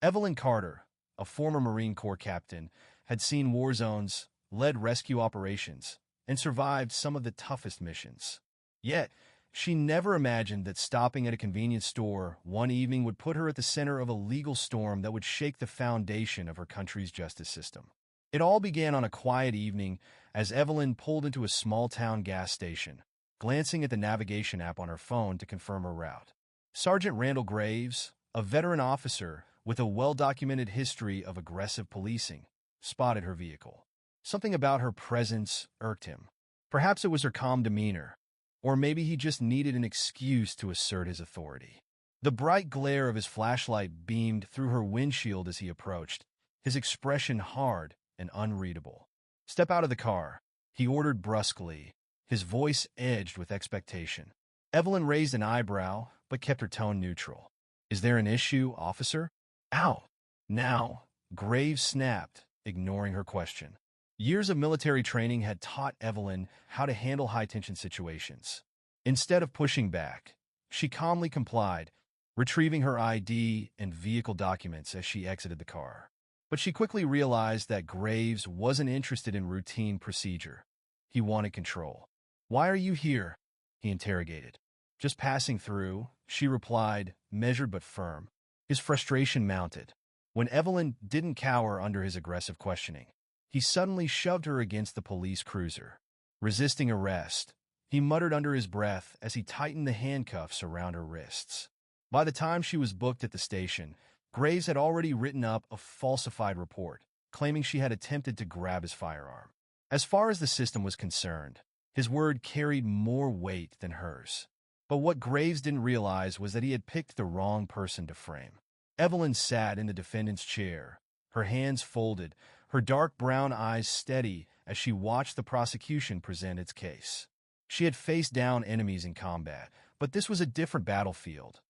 Evelyn Carter, a former Marine Corps captain, had seen war zones, led rescue operations, and survived some of the toughest missions. Yet, she never imagined that stopping at a convenience store one evening would put her at the center of a legal storm that would shake the foundation of her country's justice system. It all began on a quiet evening as Evelyn pulled into a small-town gas station, glancing at the navigation app on her phone to confirm her route. Sergeant Randall Graves, a veteran officer with a well-documented history of aggressive policing, spotted her vehicle. Something about her presence irked him. Perhaps it was her calm demeanor, or maybe he just needed an excuse to assert his authority. The bright glare of his flashlight beamed through her windshield as he approached, his expression hard and unreadable. "Step out of the car," he ordered brusquely, his voice edged with expectation. Evelyn raised an eyebrow, but kept her tone neutral. "Is there an issue, officer?" "Ow! Now," Graves snapped, ignoring her question. Years of military training had taught Evelyn how to handle high-tension situations. Instead of pushing back, she calmly complied, retrieving her ID and vehicle documents as she exited the car. But she quickly realized that Graves wasn't interested in routine procedure. He wanted control. "Why are you here?" he interrogated. "Just passing through," she replied, measured but firm. His frustration mounted. When Evelyn didn't cower under his aggressive questioning, he suddenly shoved her against the police cruiser. Resisting arrest, he muttered under his breath as he tightened the handcuffs around her wrists. By the time she was booked at the station, Graves had already written up a falsified report, claiming she had attempted to grab his firearm. As far as the system was concerned, his word carried more weight than hers. But what Graves didn't realize was that he had picked the wrong person to frame. Evelyn sat in the defendant's chair, her hands folded, her dark brown eyes steady as she watched the prosecution present its case. She had faced down enemies in combat, but this was a different battlefield,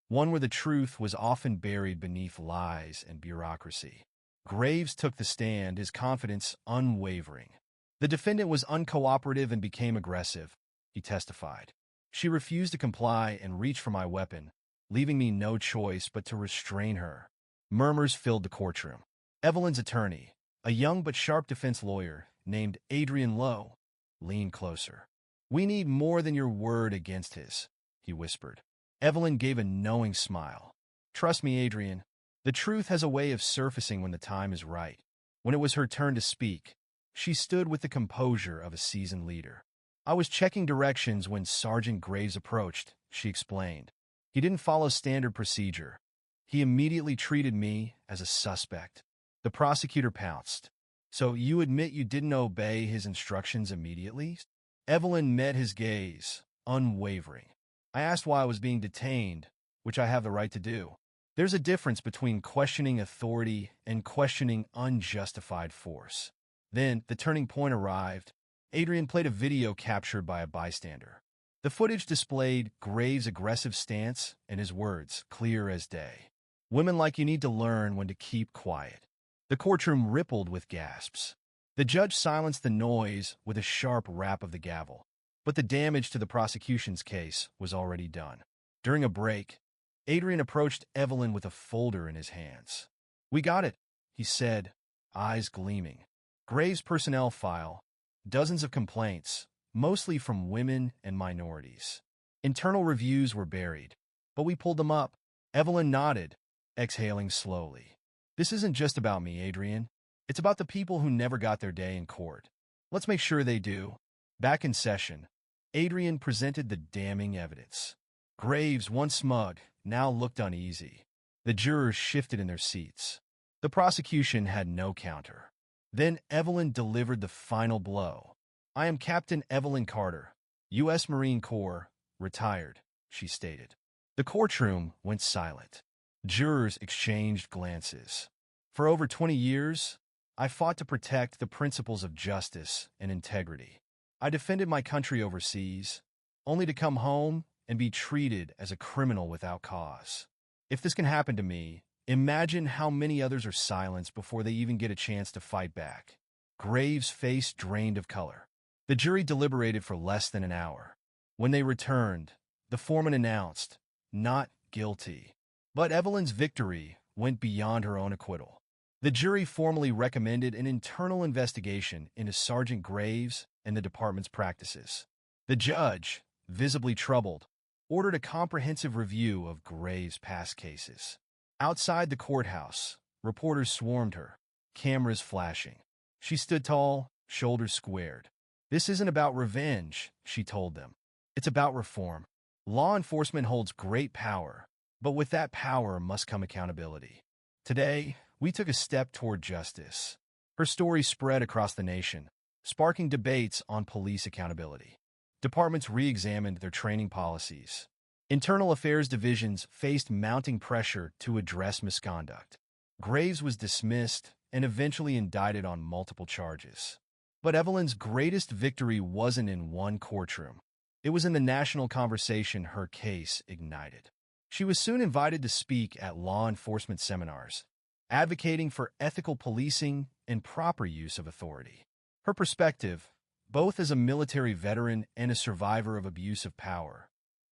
one where the truth was often buried beneath lies and bureaucracy. Graves took the stand, his confidence unwavering. "The defendant was uncooperative and became aggressive," he testified. "She refused to comply and reached for my weapon, leaving me no choice but to restrain her." Murmurs filled the courtroom. Evelyn's attorney, a young but sharp defense lawyer named Adrian Lowe, leaned closer. "We need more than your word against his," he whispered. Evelyn gave a knowing smile. "Trust me, Adrian. The truth has a way of surfacing when the time is right." When it was her turn to speak, she stood with the composure of a seasoned leader. "I was checking directions when Sergeant Graves approached," she explained. "He didn't follow standard procedure. He immediately treated me as a suspect." The prosecutor pounced. "So you admit you didn't obey his instructions immediately?" Evelyn met his gaze, unwavering. "I asked why I was being detained, which I have the right to do. There's a difference between questioning authority and questioning unjustified force." Then the turning point arrived. Adrian played a video captured by a bystander. The footage displayed Graves' aggressive stance and his words, clear as day. "Women like you need to learn when to keep quiet." The courtroom rippled with gasps. The judge silenced the noise with a sharp rap of the gavel. But the damage to the prosecution's case was already done. During a break, Adrian approached Evelyn with a folder in his hands. "We got it," he said, eyes gleaming. "Graves' personnel file, dozens of complaints, mostly from women and minorities. Internal reviews were buried, but we pulled them up." Evelyn nodded, exhaling slowly. "This isn't just about me, Adrian. It's about the people who never got their day in court. Let's make sure they do." Back in session, Adrian presented the damning evidence. Graves, once smug, now looked uneasy. The jurors shifted in their seats. The prosecution had no counter. Then Evelyn delivered the final blow. "I am Captain Evelyn Carter, U.S. Marine Corps, retired," she stated. The courtroom went silent. Jurors exchanged glances. "For over 20 years, I fought to protect the principles of justice and integrity. I defended my country overseas, only to come home and be treated as a criminal without cause. If this can happen to me, imagine how many others are silenced before they even get a chance to fight back." Graves' face drained of color. The jury deliberated for less than an hour. When they returned, the foreman announced, "Not guilty." But Evelyn's victory went beyond her own acquittal. The jury formally recommended an internal investigation into Sergeant Graves and the department's practices. The judge, visibly troubled, ordered a comprehensive review of Graves' past cases. Outside the courthouse, reporters swarmed her, cameras flashing. She stood tall, shoulders squared. "This isn't about revenge," she told them. "It's about reform. Law enforcement holds great power, but with that power must come accountability. Today, we took a step toward justice." Her story spread across the nation, sparking debates on police accountability. Departments re-examined their training policies. Internal affairs divisions faced mounting pressure to address misconduct. Graves was dismissed and eventually indicted on multiple charges. But Evelyn's greatest victory wasn't in one courtroom. It was in the national conversation her case ignited. She was soon invited to speak at law enforcement seminars, advocating for ethical policing and proper use of authority. Her perspective, both as a military veteran and a survivor of abuse of power,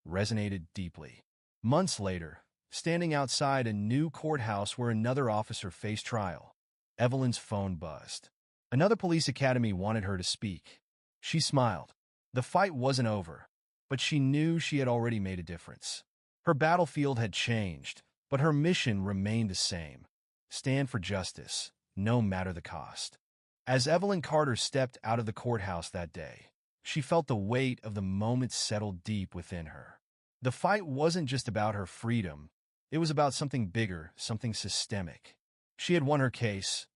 resonated deeply. Months later, standing outside a new courthouse where another officer faced trial, Evelyn's phone buzzed. Another police academy wanted her to speak. She smiled. The fight wasn't over, but she knew she had already made a difference. Her battlefield had changed, but her mission remained the same: stand for justice, no matter the cost. As Evelyn Carter stepped out of the courthouse that day, she felt the weight of the moment settle deep within her. The fight wasn't just about her freedom, it was about something bigger, something systemic. She had won her case,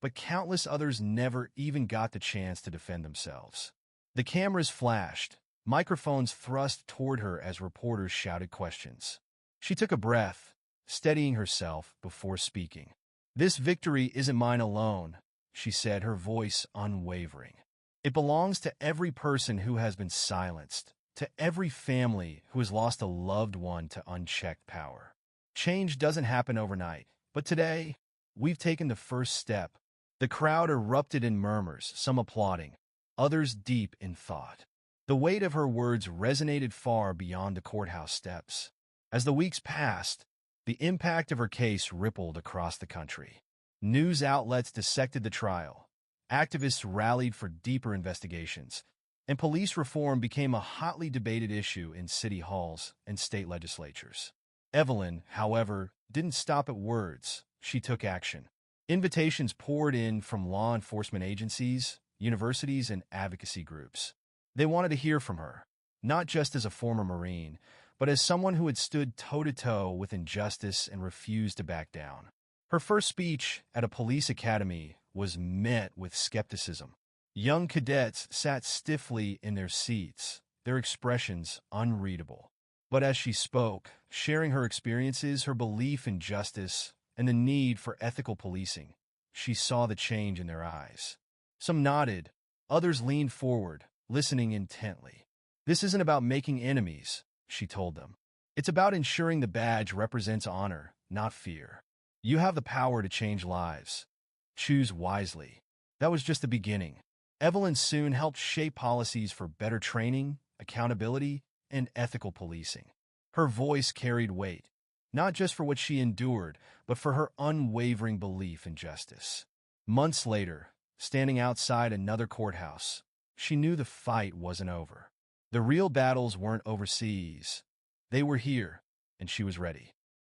but countless others never even got the chance to defend themselves. The cameras flashed, microphones thrust toward her as reporters shouted questions. She took a breath, steadying herself before speaking. "This victory isn't mine alone," she said, her voice unwavering. "It belongs to every person who has been silenced, to every family who has lost a loved one to unchecked power. Change doesn't happen overnight, but today, we've taken the first step." The crowd erupted in murmurs, some applauding, others deep in thought. The weight of her words resonated far beyond the courthouse steps. As the weeks passed, the impact of her case rippled across the country. News outlets dissected the trial, activists rallied for deeper investigations, and police reform became a hotly debated issue in city halls and state legislatures. Evelyn, however, didn't stop at words. She took action. Invitations poured in from law enforcement agencies, universities, and advocacy groups. They wanted to hear from her, not just as a former Marine, but as someone who had stood toe-to-toe with injustice and refused to back down. Her first speech at a police academy was met with skepticism. Young cadets sat stiffly in their seats, their expressions unreadable. But as she spoke, sharing her experiences, her belief in justice, and the need for ethical policing, she saw the change in their eyes. Some nodded, others leaned forward, listening intently. "This isn't about making enemies," she told them. "It's about ensuring the badge represents honor, not fear. You have the power to change lives. Choose wisely." That was just the beginning. Evelyn soon helped shape policies for better training, accountability, and ethical policing. Her voice carried weight, not just for what she endured, but for her unwavering belief in justice. Months later, standing outside another courthouse, she knew the fight wasn't over. The real battles weren't overseas. They were here, and she was ready.